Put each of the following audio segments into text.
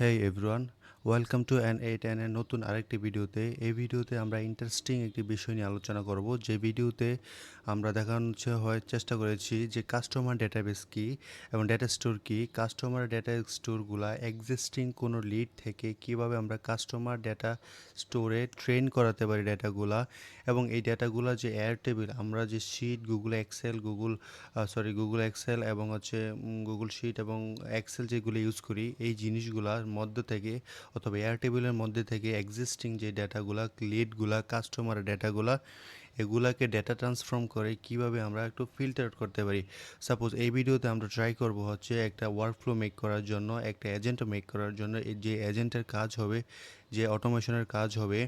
Hey everyone, welcome to N eight N এর নতুন আরেকটি ভিডিওতে। এই ভিডিওতে আমরা ইন্টারেস্টিং একটি বিষয় নিয়ে আলোচনা করব। যে ভিডিওতে আমরা দেখানোর চেষ্টা করেছি যে কাস্টমার ডেটাবেস কী এবং ডেটা স্টোর কী, কাস্টমার ডেটা স্টোরগুলা এক্সিস্টিং কোনো লিড থেকে কিভাবে আমরা কাস্টমার ডেটা স্টোরে ট্রেন করাতে পারি ডেটাগুলা, এবং এই ডেটাগুলা যে এয়ার টেবিল আমরা যে শিট গুগল এক্সেল এবং গুগল শিট এবং এক্সেল যেগুলো ইউজ করি, এই জিনিসগুলার মধ্যে থেকে অথবা এয়ার টেবিলের মধ্যে থেকে এক্সিস্টিং যে ডেটাগুলা, লিডগুলা, কাস্টমার ডেটাগুলা, এগুলাকে ডেটা ট্রান্সফর্ম করে কিভাবে আমরা একটু ফিল্টার করতে পারি। সাপোজ এই ভিডিওতে আমরা ট্রাই করব একটা ওয়ার্কফ্লো মেক করার জন্য, একটা এজেন্ট মেক করার জন্য। যে এজেন্টের কাজ হবে, যে অটোমেশনের কাজ হবে,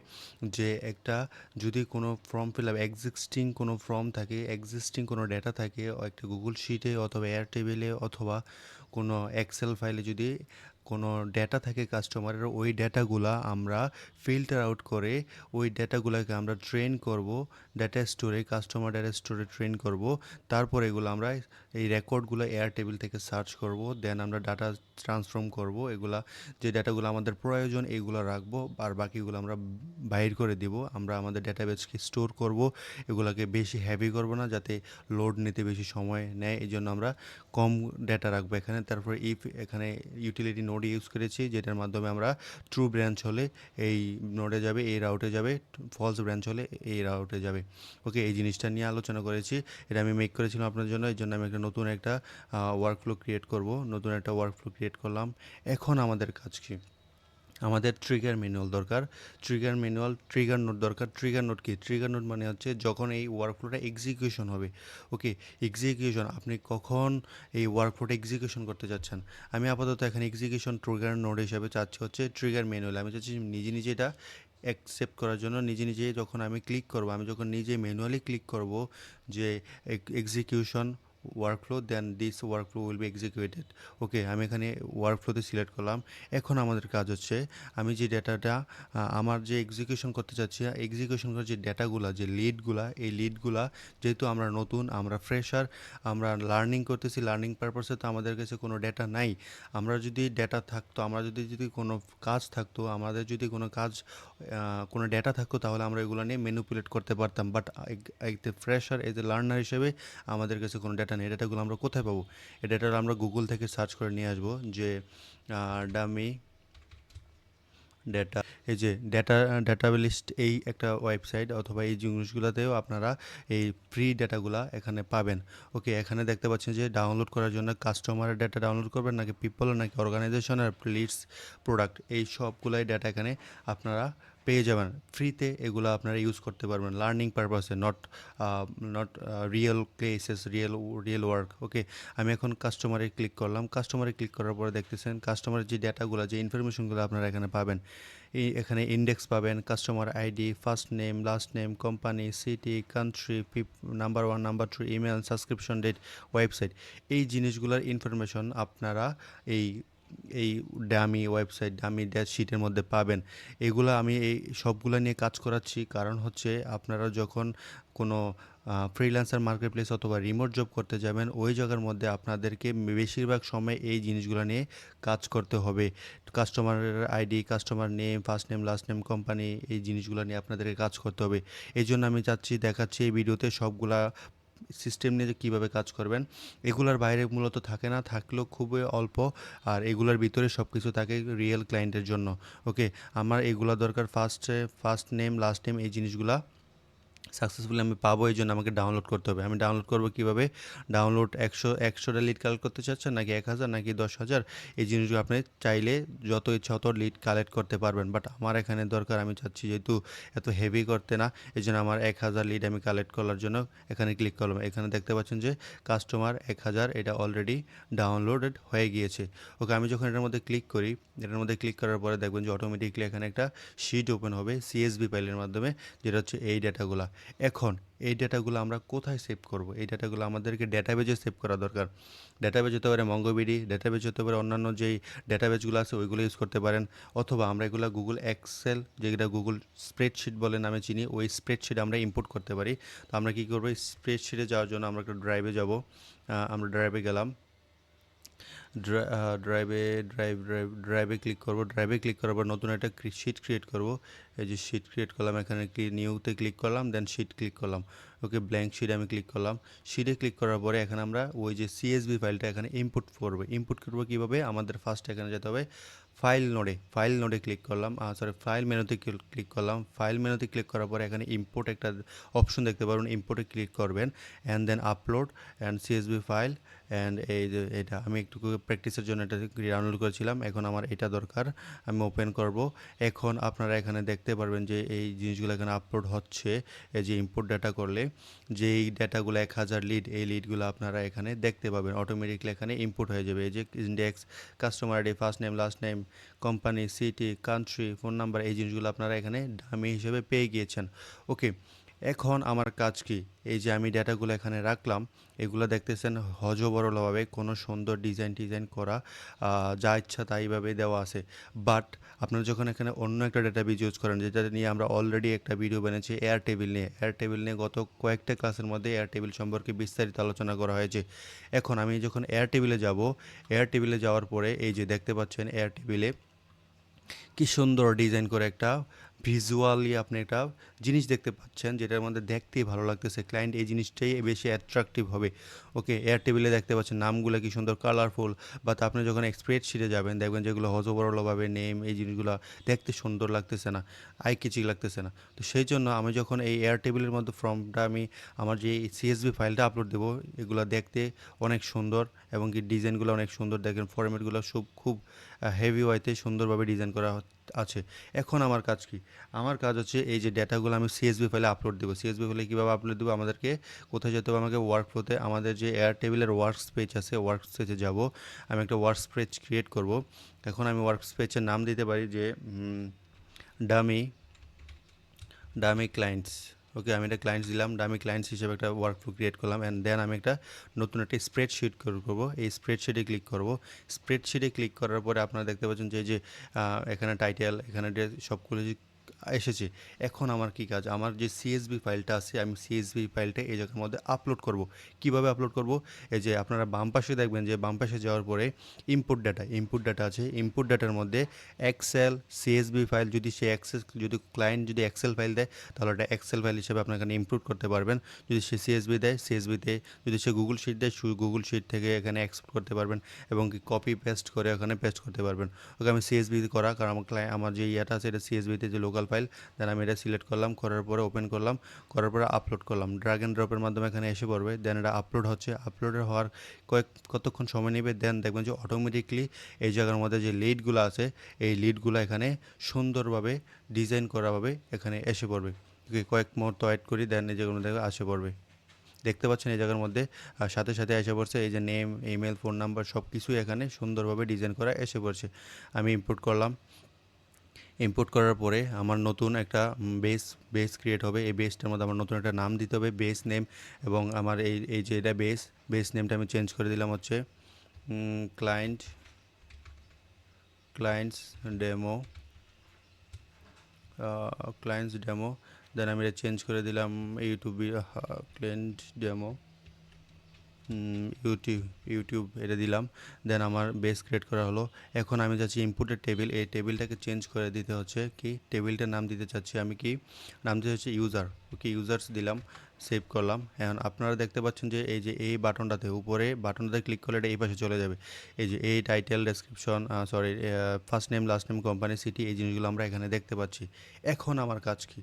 যে একটা যদি কোনো ফর্ম ফিল আপ এক্সিস্টিং কোনো ফর্ম থাকে, এক্সিস্টিং কোনো ডেটা থাকে একটা গুগল শিটে অথবা এয়ার টেবিলে অথবা কোনো এক্সেল ফাইলে, যদি কোনো ডেটা থাকে কাস্টমারের, ওই ডেটাগুলা আমরা ফিল্টার আউট করে ওই ডেটাগুলোকে আমরা ট্রেন করব ডেটা স্টোরে, কাস্টমার ডেটা স্টোরে ট্রেন করব। তারপর এগুলো আমরা এই রেকর্ডগুলো এয়ার টেবিল থেকে সার্চ করব, দেন আমরা ডাটা ট্রান্সফর্ম করব। এগুলা যে ডেটাগুলো আমাদের প্রয়োজন এইগুলো রাখবো, আর বাকিগুলো আমরা বাইর করে দিব। আমরা আমাদের ডেটাবেসকে স্টোর করব, এগুলোকে বেশি হেভি করব না যাতে লোড নিতে বেশি সময় নেয়, এই জন্য আমরা কম ডেটা রাখবো এখানে। তারপরে এখানে ইউটিলিটি নোড ইউজ করেছি, যেটার মাধ্যমে আমরা ট্রু ব্রাঞ্চ হলে এই নোডে যাবে, এই রাউটে যাবে, ফলস ব্রাঞ্চ হলে এই রাউটে যাবে। ওকে, এই জিনিসটা নিয়ে আলোচনা করেছি, এটা আমি মেক করেছিলাম আপনার জন্য। এই জন্য আমি নতুন একটা ওয়ার্কফ্লো ক্রিয়েট করব, নতুন একটা ওয়ার্কফ্লো ক্রিয়েট করলাম। এখন আমাদের কাজ কি? আমাদের ট্রিগার ম্যানুয়াল দরকার, ট্রিগার নোট দরকার। ট্রিগার নোট কি? ট্রিগার নোট মানে হচ্ছে যখন এই ওয়ার্কফ্লোটা এক্সিকিউশন হবে। ওকে, এক্সিকিউশন, আপনি কখন এই ওয়ার্কফ্লোটা এক্সিকিউশন করতে যাচ্ছেন। আমি আপাতত এখানে এক্সিকিউশন ট্রিগার নোট হিসাবে চাচ্ছি ট্রিগার ম্যানুয়াল। আমি চাচ্ছি নিজে নিজে এটা অ্যাকসেপ্ট করার জন্য। নিজে নিজে যখন আমি ক্লিক করব, আমি যখন নিজে ম্যানুয়ালি ক্লিক করব যে execution workflow, then this workflow will be executed. Okay, আমি এখানে ওয়ার্কফ্লোতে সিলেক্ট করলাম। এখন আমাদের কাজ আমি যে ডেটাটা আমার যে এক্সিকিউশন করতে চাচ্ছি, এক্সিকিউশন করার যে ডেটাগুলা, যে লিডগুলা, এই লিডগুলা যেহেতু আমরা নতুন, আমরা ফ্রেশার, আমরা লার্নিং করতেছি, লার্নিং পারপাসে তো আমাদের কাছে কোনো ডেটা নাই। আমরা যদি ডেটা থাকতো, আমরা যদি কোনো কাজ থাকতো, আমাদের যদি কোনো ডেটা থাকতো, তাহলে আমরা এগুলো নিয়ে ম্যানিপুলেট করতে পারতাম। But fresher, as a learner হিসেবে আমাদের কাছে কোনো ডেটা নেই। ডেটাগুলো আমরা কোথায় পাবো? এই ডেটাটা আমরা গুগল থেকে সার্চ করে নিয়ে আসবো, যে ডামি ডেটা, এই যে ডেটাবেলিস্ট, এই একটা ওয়েবসাইট অথবা এই জিনিসগুলোতেও আপনারা এই ফ্রি ডেটাগুলা এখানে পাবেন। ওকে, এখানে দেখতে পাচ্ছেন যে ডাউনলোড করার জন্য কাস্টমারের ডেটা ডাউনলোড করবেন, নাকি পিপল, নাকি অর্গানাইজেশনের লিডস, প্রোডাক্ট, এই সবগুলাই ডেটা এখানে আপনারা পেয়ে যাবেন ফ্রিতে। এগুলো আপনারা ইউজ করতে পারবেন লার্নিং পারপাসে, not not real cases, real work. Okay, আমি এখন কাস্টমারে ক্লিক করলাম। কাস্টমারে ক্লিক করার পরে দেখতেছেন কাস্টমারের যে ডেটাগুলো, যে ইনফরমেশনগুলো আপনারা এখানে পাবেন। এখানে ইন্ডেক্স পাবেন, customer ID, first name, last name, company, city, country, number 1, number 2, email, subscription date, website, এই জিনিসগুলোর ইনফরমেশন আপনারা এই এই ডামি ড্যাশ শিটের মধ্যে পাবেন। আমি এই সবগুলো নিয়ে কাজ করাচ্ছি, কারণ আপনারা যখন কোনো ফ্রিল্যান্সার মার্কেট প্লেস অথবা রিমোট জব করতে যাবেন, ওই জায়গার মধ্যে আপনাদেরকে বেশিরভাগ সময় এই জিনিসগুলো নিয়ে কাজ করতে হবে। কাস্টমারের ID, customer name, first name, last name, company, এই জিনিসগুলো নিয়ে আপনাদেরকে কাজ করতে হবে। এই জন্য আমি দেখাচ্ছি এই ভিডিওতে সবগুলা সিস্টেম নিয়ে যে কীভাবে কাজ করবেন। এগুলার বাইরে মূলত থাকে না, থাকলেও খুবই অল্প, আর এগুলার ভিতরে সব কিছু থাকে রিয়েল ক্লায়েন্টের জন্য। ওকে, আমার এগুলা দরকার। ফার্স্ট নেম, লাস্ট নেম, এই জিনিসগুলা সাকসেসফুলি আমি পাবো, এই জন্য আমাকে ডাউনলোড করতে হবে। আমি ডাউনলোড করবো কীভাবে? ডাউনলোড 100টা লিড কালেক্ট করতে চাচ্ছেন, নাকি 1000, নাকি 10,000, এই জিনিসগুলো আপনি চাইলে যত ইচ্ছা অত লিড কালেক্ট করতে পারবেন। বাট আমার এখানে দরকার, আমি চাচ্ছি যেহেতু এত হেভি করতে না, এই জন্য আমার 1000 লিড আমি কালেক্ট করার জন্য এখানে ক্লিক করলাম। এখানে দেখতে পাচ্ছেন যে কাস্টমার 1000, এটা অলরেডি ডাউনলোডেড হয়ে গিয়েছে। ওকে, আমি যখন এটার মধ্যে ক্লিক করি, এটার মধ্যে ক্লিক করার পরে দেখবেন যে অটোমেটিকলি এখানে একটা শিট ওপেন হবে সিএসভি ফাইলের মাধ্যমে, যেটা এই ডেটাগুলা। এখন এই ডেটাগুলো আমরা কোথায় সেভ করব? এই ডেটাগুলো আমাদেরকে ডেটাবেজে সেভ করা দরকার। ডেটাবেজ হতে পারে মঙ্গোবিডি, ডেটাবেজ হতে পারে অন্যান্য যেই ডেটাবেজগুলো আছে ওইগুলো ইউজ করতে পারেন, অথবা আমরা এগুলো গুগল এক্সেল, যেটা গুগল স্প্রেডশিট বলে নামে চিনি, ওই স্প্রেডশিট আমরা ইম্পোর্ট করতে পারি। তো আমরা কী করবো? স্প্রেডশিটে যাওয়ার জন্য আমরা একটা ড্রাইভে যাব। আমরা ড্রাইভে গেলাম। ড্রাইভে ক্লিক করব। ড্রাইভে ক্লিক করার পর নতুন একটা শিট ক্রিয়েট করব। এই যে শিট ক্রিয়েট করলাম, এখানে নিউতে ক্লিক করলাম, দেন শিট ক্লিক করলাম। ওকে, ব্ল্যাঙ্ক শিট আমি ক্লিক করলাম। শিটে ক্লিক করার পরে এখানে আমরা ওই যে সিএসভি ফাইলটা এখানে ইনপুট করবো কীভাবে, আমাদের ফার্স্ট এখানে যেতে হবে ফাইল নোডে ক্লিক করলাম, ফাইল মেনুতে ক্লিক করলাম। ফাইল মেনুতে ক্লিক করার পরে এখানে ইম্পোর্ট একটা অপশন দেখতে পারবেন, ইম্পোর্টে ক্লিক করবেন and then upload and CSV file. And এই যে এটা আমি একটু প্র্যাকটিসের জন্য এটা ডাউনলোড করেছিলাম, এখন আমার এটা দরকার, আমি ওপেন করব। এখন আপনারা এখানে দেখতে পারবেন যে এই জিনিসগুলো এখানে আপলোড হচ্ছে। এই যে ইম্পোর্ট ডাটা করলে যেই ডাটাগুলো 1000 লিড, এই লিডগুলো আপনারা এখানে দেখতে পাবেন, অটোমেটিকলি এখানে ইম্পোর্ট হয়ে যাবে। এই যে index, customer ID, first name, last name, company, city, country, phone number, এই জিনিসগুলো আপনারা এখানে ডামি হিসেবে পেয়ে গিয়েছেন। ওকে, এখন আমার কাজ কি, এই যে আমি ডেটাগুলো এখানে রাখলাম, এগুলো দেখতেছেন হজবরলভাবে কোনো সুন্দর ডিজাইন করা, যা ইচ্ছা তাইভাবে দেওয়া আছে। বাট আপনারা যখন এখানে অন্য একটা ডেটাবেজ ইউজ করেন, যেটা নিয়ে আমরা অলরেডি একটা ভিডিও বানিয়েছি এয়ার টেবিল নিয়ে গত কয়েকটা ক্লাসের মধ্যে এয়ার টেবিল সম্পর্কে বিস্তারিত আলোচনা করা হয়েছে। এখন আমি যখন এয়ার টেবিলে যাব, এয়ার টেবিলে যাওয়ার পরে এই যে দেখতে পাচ্ছেন এয়ার টেবিলে কি সুন্দর ডিজাইন করে একটা ভিজুয়ালি আপনি একটা জিনিস দেখতে পাচ্ছেন, যেটার মধ্যে দেখতেই ভালো লাগতেছে। ক্লায়েন্ট এই জিনিসটাই বেশি অ্যাট্রাকটিভ হবে। ওকে, এয়ার টেবিলে দেখতে পাচ্ছেন নামগুলো কি সুন্দর কালারফুল, বা আপনি যখন স্প্রেডশিটে যাবেন দেখবেন যেগুলো হজবরলভাবে নেম, এই জিনিসগুলো দেখতে সুন্দর লাগতেছে না, আই কিচিং লাগতেছে না। তো সেই জন্য আমি যখন এই এয়ার টেবিলের মধ্যে ফর্মটা আমি আমার যে সিএসভি ফাইলটা আপলোড দেবো, এগুলো দেখতে অনেক সুন্দর এবং কি ডিজাইনগুলো অনেক সুন্দর, দেখেন ফরম্যাটগুলো খুব হেভি ওয়াইতে সুন্দরভাবে ডিজাইন করা আছে। এখন আমার কাজ কি, আমার কাজ হচ্ছে এই যে ডেটাগুলো আমি সিএসভি ফাইলে আপলোড দেবো। সিএসভি ফাইলে কীভাবে আপলোড দেবো, আমাদেরকে কোথায় যেতে হবে, আমাকে ওয়ার্ক ফ্লোতে আমাদের যে এয়ার টেবিলের ওয়ার্ক স্পেস আছে, ওয়ার্ক স্পেসে যাব। আমি একটা ওয়ার্ক স্পেস ক্রিয়েট করব। এখন আমি ওয়ার্ক স্পেসের নাম দিতে পারি যে ডামি ডামি ক্লায়েন্টস। ওকে, আমি একটা ক্লায়েন্টস দিলাম, ডামি ক্লায়েন্টস হিসেবে একটা ওয়ার্কফ্লো ক্রিয়েট করলাম অ্যান্ড দেন আমি একটা নতুন একটা স্প্রেডশিট করবো। এই স্প্রেডশিটে ক্লিক করব। স্প্রেডশিটে ক্লিক করার পরে আপনারা দেখতে পাচ্ছেন যে এখানে টাইটেল, এখানে সবগুলো যে এসেছে। এখন আমার কি কাজ, আমার যে সিএসভি ফাইলটা আছে, আমি সিএসভি ফাইলটা এই জায়গার মধ্যে আপলোড করব। কিভাবে আপলোড করব, এই যে আপনারা বাম পাশে দেখবেন যে বাম পাশে যাওয়ার পরে ইনপুট ডাটা আছে। ইনপুট ডাটার মধ্যে এক্সেল সিএসভি ফাইল, যদি ক্লায়েন্ট যদি এক্সেল ফাইল দেয় তাহলে এটা এক্সেল ফাইল হিসেবে আপনার এখানে ইনপুট করতে পারবেন। যদি সে সিএসভি দেয় সিএসভিতে, যদি সে গুগল শিট দেয় গুগল শিট থেকে এখানে এক্সপোর্ট করতে পারবেন এবং কি কপি পেস্ট করে এখানে পেস্ট করতে পারবেন। ওকে, আমি সিএসভি করা, কারণ আমার যে ইয়াটা আছে এটা সিএসভিতে যে লোকাল ফাইল, দেন আমি এটা সিলেক্ট করলাম, করার পরে ওপেন করলাম, করার পরে আপলোড করলাম, ড্র্যাগ অ্যান্ড ড্রপের মাধ্যমে এখানে এসে পড়বে। দেন এটা আপলোড হচ্ছে, আপলোডের হওয়ার কতক্ষণ সময় নেবে, দেন দেখবেন যে অটোমেটিকলি এই জায়গার মধ্যে যে লিডগুলো আছে, এই লিডগুলো এখানে সুন্দরভাবে ডিজাইন করাভাবে এখানে এসে পড়বে। কয়েক মুহূর্ত ওয়েট করি, দেন এই জায়গার মধ্যে আসে পড়বে। দেখতে পাচ্ছেন এই জায়গার মধ্যে সাথে সাথে এসে পড়ছে, এই যে নেম, ইমেল, ফোন নাম্বার সব কিছুই এখানে সুন্দরভাবে ডিজাইন করা এসে পড়ছে। আমি ইম্পোর্ট করলাম, ইম্পোর্ট করার পরে আমার নতুন একটা বেস ক্রিয়েট হবে। এই বেসটার মধ্যে আমার নতুন একটা নাম দিতে হবে, বেস নেম, এবং আমার এই যে এটা বেস নেমটা আমি চেঞ্জ করে দিলাম হচ্ছে client clients demo clients demo. Then আমি এটা চেঞ্জ করে দিলাম ক্লায়েন্ট ডেমো ইউটিউব এটা দিলাম। দেন আমার বেস ক্রিয়েট করা হলো। এখন আমি যাচ্ছি ইনপুটের টেবিল, এই টেবিলটাকে চেঞ্জ করে দিতে হচ্ছে কি, টেবিলটার নাম দিতে চাচ্ছি আমি কি, নাম দিতে হচ্ছে ইউজার। ওকে, ইউজার্স দিলাম, সেভ করলাম। এখন আপনারা দেখতে পাচ্ছেন যে এই যে এই বাটনটাতে, উপরে বাটনটাতে ক্লিক করলে এটা এই পাশে চলে যাবে। এই যে এই title, description, first name, last name, company, city, এই জিনিসগুলো আমরা এখানে দেখতে পাচ্ছি। এখন আমার কাজ কি,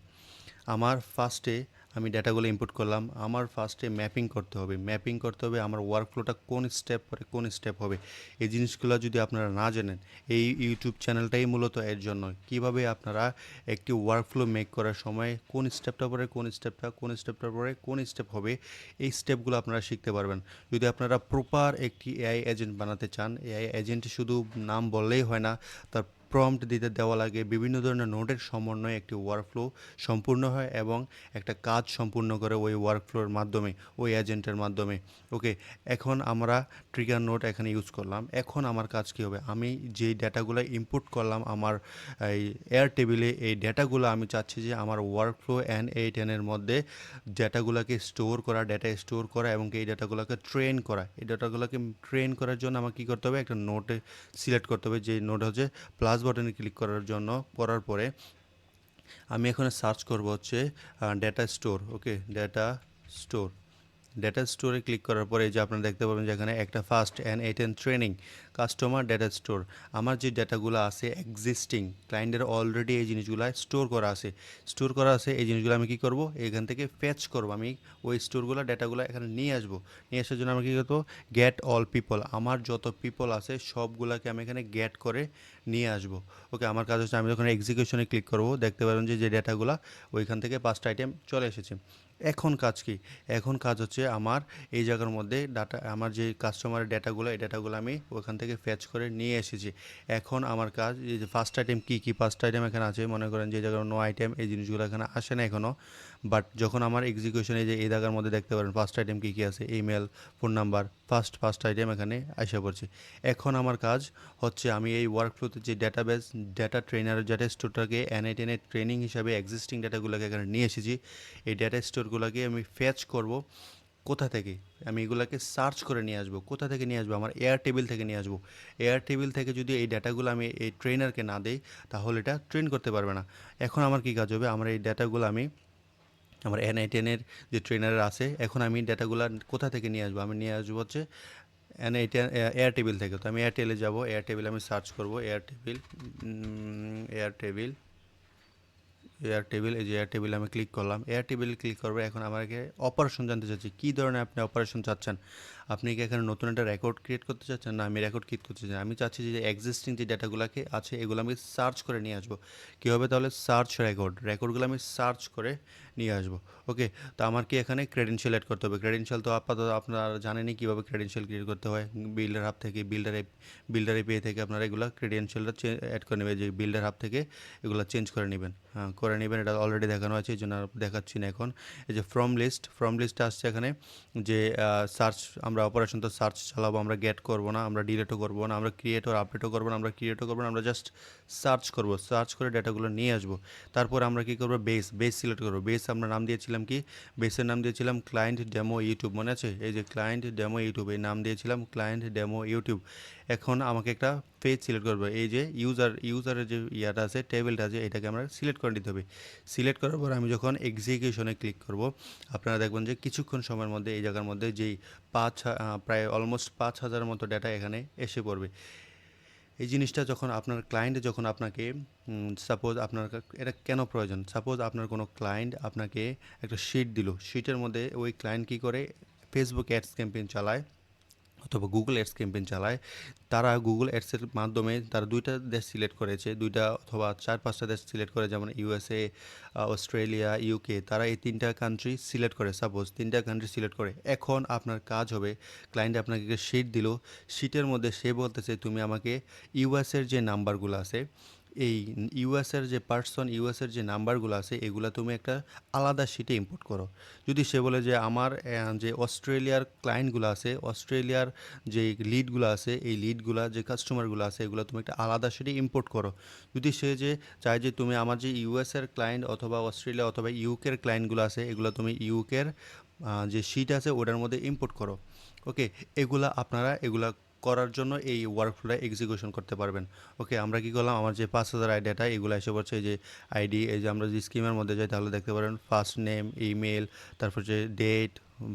আমার ফার্স্টে আমি ডাটাগুলো ইনপুট করলাম, আমার ফার্স্টে ম্যাপিং করতে হবে আমার ওয়ার্কফ্লোটা কোন স্টেপ পরে কোন স্টেপ হবে। এই জিনিসগুলো যদি আপনারা না জানেন, এই ইউটিউব চ্যানেলটাই মূলত এর জন্য, কিভাবে আপনারা একটি ওয়ার্কফ্লো মেক করার সময় কোন স্টেপটা পরে কোন স্টেপটা পরে কোন স্টেপ হবে, এই স্টেপগুলো আপনারা শিখতে পারবেন। যদি আপনারা প্রপার একটি এআই এজেন্ট বানাতে চান, এআই এজেন্টে শুধু নাম বললেই হয় না, তার প্রম্পট দিতে দেওয়া লাগে, বিভিন্ন ধরনের নোডের সমন্বয়ে একটি ওয়ার্কফ্লো সম্পূর্ণ হয় এবং একটা কাজ সম্পূর্ণ করে ওই ওয়ার্কফ্লোর মাধ্যমে, ওই এজেন্টের মাধ্যমে। ওকে, এখন আমরা ট্রিগার নোড এখানে ইউজ করলাম। এখন আমার কাজ কী হবে, আমি যেই ডেটাগুলো ইনপুট করলাম আমার এই এয়ার টেবিলে, এই ডেটাগুলো আমি চাচ্ছি যে আমার ওয়ার্কফ্লো N8N এর মধ্যে ডেটাগুলোকে স্টোর করা, ডেটা স্টোর করা এবং এই ডেটাগুলোকে ট্রেন করা। এই ডেটাগুলোকে ট্রেন করার জন্য আমাকে কী করতে হবে, একটা নোটে সিলেক্ট করতে হবে, যে নোট হচ্ছে প্লাস বাটনে ক্লিক করার জন্য। করার পরে আমি এখানে সার্চ করব হচ্ছে ডেটা স্টোর। ওকে, ডেটা স্টোর। ডেটা স্টোরে ক্লিক করার পরে যে আপনারা দেখতে পাবেন যে এখানে একটা first N8N training customer data store. আমার যে ডেটাগুলো আছে এক্সিস্টিং ক্লায়েন্টের অলরেডি এই জিনিসগুলো স্টোর করা আছে এই জিনিসগুলো আমি কী করব, এখান থেকে ফেচ করব। আমি ওই স্টোরগুলো ডেটাগুলো এখানে নিয়ে আসবো। নিয়ে আসার জন্য আমি কী করবো, গেট অল পিপল, আমার যত পিপল আছে সবগুলোকে আমি এখানে গেট করে নিয়ে আসবো। ওকে, আমার কাজ হচ্ছে আমি যখন এক্সিকিউশনে ক্লিক করব দেখতে পাবেন যে ডেটাগুলো ওইখান থেকে 5টা আইটেম চলে এসেছে। এখন কাজ কি, এখন কাজ হচ্ছে আমার এই জায়গার মধ্যে ডাটা, আমার যে কাস্টমারের ডেটাগুলো, এই ডেটাগুলো আমি ওখান থেকে ফেচ করে নিয়ে এসেছি। এখন আমার কাজ এই যে ফার্স্ট আইটেম কী কী, ফার্স্ট আইটেম এখানে আছে, মনে করেন যে জায়গায় নো আইটেম, এই জিনিসগুলো এখানে আসে না এখনও। বাট যখন আমার এক্সিকিউশনে যে এই জায়গার মধ্যে দেখতে পারেন ফার্স্ট আইটেম কী কী আছে, email, phone number, first item এখানে আসা পড়ছে। এখন আমার কাজ হচ্ছে আমি এই ওয়ার্কফ্লোতে যে ডেটাবেস, ডেটা ট্রেনার, ডেটা স্টোরটাকে N8N ট্রেনিং হিসাবে এক্সিস্টিং ডেটাগুলোকে এখানে নিয়ে এসেছি। এই ডেটা স্টোরগুলোকে আমি ফেচ করব কোথা থেকে, আমি এগুলোকে সার্চ করে নিয়ে আসবো। কোথা থেকে নিয়ে আসবো, আমার এয়ার টেবিল থেকে নিয়ে আসবো। এয়ার টেবিল থেকে যদি এই ডাটাগুলো আমি এই ট্রেনারকে না দেই তাহলে এটা ট্রেন করতে পারবে না। এখন আমার কী কাজ হবে, আমার এই ডাটাগুলো আমি আমার N8N যে ট্রেনার আছে, এখন আমি ডাটাগুলো কোথা থেকে নিয়ে আসবো, আমি নিয়ে আসবো হচ্ছে N8N এয়ার টেবিল থেকে। তো আমি এয়ারটেলে যাব, এয়ার টেবিল আমি সার্চ করব, air table, air table, air table. এই যে এয়ার টেবিল আমি ক্লিক করলাম, এয়ার টেবিল ক্লিক করবো। এখন আমাকে অপারেশন জানতে চাচ্ছি, কী ধরনের আপনি অপারেশন চাচ্ছেন। আপনি কি এখানে নতুন একটা রেকর্ড ক্রিয়েট করতে চাচ্ছেন? না, আমি রেকর্ড ক্রিয়েট করতে চাই, আমি চাচ্ছি যে এক্সিস্টিং যে ডাটাগুলোকে আছে এগুলো আমি সার্চ করে নিয়ে আসবো। কী হবে তাহলে, সার্চ রেকর্ডগুলো আমি সার্চ করে নিয়ে আসবো। ওকে, তো আমার কি এখানে ক্রেডেনশিয়াল অ্যাড করতে হবে। ক্রেডেনশিয়াল তো আপাতত আপনারা জানেনই কীভাবে ক্রেডেনশিয়াল ক্রিয়েট করতে হয়। বিল্ডার হাব থেকে, বিল্ডার এপিআই থেকে আপনারা এগুলো ক্রেডেনশিয়ালটা অ্যাড করে নেবেন, যে বিল্ডার হাব থেকে এগুলো চেঞ্জ করে নেবেন। হ্যাঁ, করে নেবেন, এটা অলরেডি দেখানো আছে, এই জন্য আর দেখাচ্ছি না এখন। এই যে ফ্রম লিস্ট আসছে এখানে, যে সার্চ, আমরা অপারেশন তো সার্চ চালাবো, আমরা গেট করবো না, আমরা ডিলিটও করবো না, আমরা ক্রিয়েট আর আপডেটও করবো না, আমরা জাস্ট সার্চ করবো। সার্চ করে ডেটাগুলো নিয়ে আসবো। তারপর আমরা কী করবো, বেস সিলেক্ট করবো। বেস আমরা নাম দিয়েছিলাম কি, বেসের নাম দিয়েছিলাম ক্লায়েন্ট ডেমো ইউটিউব, মনে আছে? এই যে ক্লায়েন্ট ডেমো ইউটিউব, এই নাম দিয়েছিলাম ক্লায়েন্ট ডেমো ইউটিউব। এখন আমাকে একটা পেজ সিলেক্ট করবো, এই যে ইউজারের যে ইয়াটা আছে, টেবিলটা আছে, এটাকে আমরা সিলেক্ট করে নিতে হবে। সিলেক্ট করার পর আমি যখন এক্সিকিউশনে ক্লিক করব, আপনারা দেখবেন যে কিছুক্ষণ সময়ের মধ্যে এই জায়গার মধ্যে যেই প্রায় অলমোস্ট 5,000 মতো ডেটা এখানে এসে পড়বে। এই জিনিসটা যখন আপনার ক্লায়েন্ট, যখন আপনাকে সাপোজ আপনার এটা কেন প্রয়োজন, সাপোজ আপনার কোনো ক্লায়েন্ট আপনাকে একটা শিট দিল, শিটের মধ্যে ওই ক্লায়েন্ট কী করে, ফেসবুক অ্যাডস ক্যাম্পেইন চালায় অথবা গুগল অ্যাডস ক্যাম্পেইন চালায়। তারা গুগল অ্যাডসের মাধ্যমে তারা 2টা দেশ সিলেক্ট করেছে, 2টা অথবা 4-5টা দেশ সিলেক্ট করে, যেমন ইউএসএ, অস্ট্রেলিয়া, ইউকে। তারা এই 3টা কান্ট্রি সিলেক্ট করে, সাপোজ 3টা কান্ট্রি সিলেক্ট করে। এখন আপনার কাজ হবে, ক্লায়েন্ট আপনাকে শিট দিল, শিটের মধ্যে সে বলতেছে তুমি আমাকে ইউএসের যে নাম্বারগুলো আছে, এই ইউএসের যে নাম্বারগুলো আছে এগুলো তুমি একটা আলাদা শিটে ইম্পোর্ট করো। যদি সে বলে যে আমার যে অস্ট্রেলিয়ার ক্লায়েন্টগুলো আছে, অস্ট্রেলিয়ার যে লিডগুলো আছে, এই লিডগুলো যে কাস্টমারগুলো আছে এগুলো তুমি একটা আলাদা শিটে ইম্পোর্ট করো। যদি সে যে চায় যে তুমি আমার যে ইউএসের ক্লায়েন্ট অথবা অস্ট্রেলিয়া অথবা ইউকের ক্লায়েন্টগুলো আছে এগুলো তুমি ইউকের যে শিট আছে ওটার মধ্যে ইম্পোর্ট করো। ওকে, এগুলা করার জন্য এই ওয়ার্কফ্লোটা এক্সিকিউশন করতে পারবেন। ওকে, আমরা কি করলাম, আমার যে 5,000 ডাটা এগুলো এসে পড়ছে, এই যে আইডি, এই যে আমরা যে স্কিমের মধ্যে যাই তাহলে দেখতে পারেন ফার্স্ট নেম, ইমেল, তারপর যে date,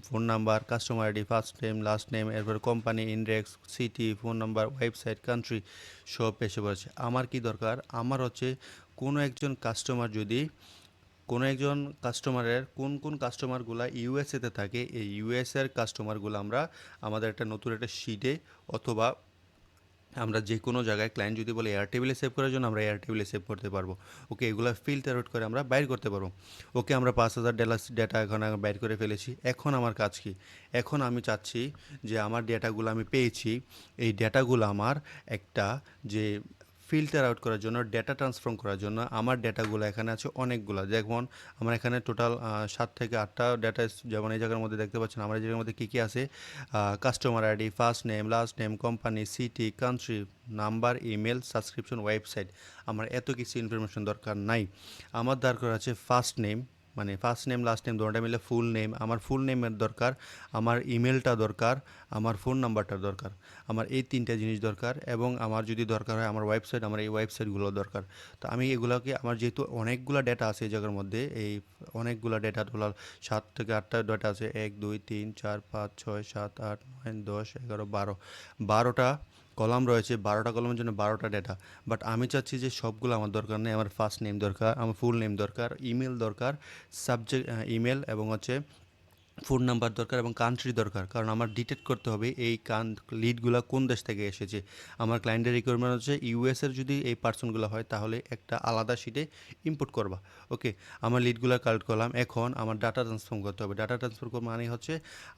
phone number, customer ID, first name, last name, এরপর company, index, city, phone number, website, country, সব এসে পড়েছে। আমার কি দরকার, আমার হচ্ছে কোনো একজন কাস্টমারের কোন কাস্টমারগুলো ইউএসএতে থাকে, এই ইউএসএর কাস্টমারগুলো আমরা আমাদের একটা নতুন একটা শিটে অথবা আমরা যে কোনো জায়গায়, ক্লায়েন্ট যদি বলে এয়ার টেবিলে সেভ করার জন্য, আমরা এয়ার টেবিলে সেভ করতে পারবো। ওকে, এগুলো ফিল্টার আউট করে আমরা বাইর করতে পারবো। ওকে, আমরা 5,000 ডেটা এখন বাইর করে ফেলেছি। এখন আমার কাজ কি, এখন আমি চাচ্ছি যে আমার ডেটাগুলো আমি পেয়েছি, এই ডেটাগুলো আমার একটা যে ফিল্টার আউট করার জন্য, ডেটা ট্রান্সফর্ম করার জন্য আমার ডেটাগুলো এখানে আছে অনেকগুলো। যেমন আমার এখানে টোটাল 7 থেকে 8টা ডেটা, যেমন এই জায়গার মধ্যে দেখতে পাচ্ছেন আমার এই জায়গার মধ্যে কী কী আছে, customer ID, first name, last name, company, city, country, number, email, subscription, website. আমার এত কিছু ইনফরমেশন দরকার নাই। আমার দরকার আছে ফার্স্ট নেম, মানে ফার্স্ট নেম লাস্ট নেম দুটোটা মিলে ফুল নেম। আমার ফুল নেমের দরকার, আমার ইমেলটা দরকার, আমার ফোন নাম্বারটা দরকার। আমার এই 3টা জিনিস দরকার, এবং আমার যদি দরকার হয় আমার ওয়েবসাইট, আমার এই ওয়েবসাইটগুলো দরকার। তো আমি এগুলোকে, আমার যেহেতু অনেকগুলো ডেটা আছে এই জায়গার মধ্যে, এই অনেকগুলো ডেটা, টোটাল 7 থেকে 8টা ডেটা আছে, 1 2 3 4 5 6 7 8 9 10 11 12, 12টা কলাম রয়েছে। 12টা কলামের জন্য 12টা ডেটা। বাট আমি চাচ্ছি যে সবগুলো আমার দরকার নেই। আমার ফার্স্ট নেম দরকার, আমার ফুল নেম দরকার, ইমেল দরকার, সাবজেক্ট ইমেল, এবং হচ্ছে ফোন নাম্বার দরকার, এবং কান্ট্রি দরকার। কারণ আমার ডিটেক্ট করতে হবে এই লিডগুলো কোন দেশ থেকে এসেছে। আমার ক্লায়েন্টের রিকোয়ারমেন্ট হচ্ছে ইউএসের যদি এই পার্সনগুলো হয় তাহলে একটা আলাদা শিটে ইম্পোর্ট করবা। ওকে, আমার লিডগুলো কালেক্ট করলাম। এখন আমার ডাটা ট্রান্সফর্ম করতে হবে। ডাটা ট্রান্সফার করা মানে হচ্ছে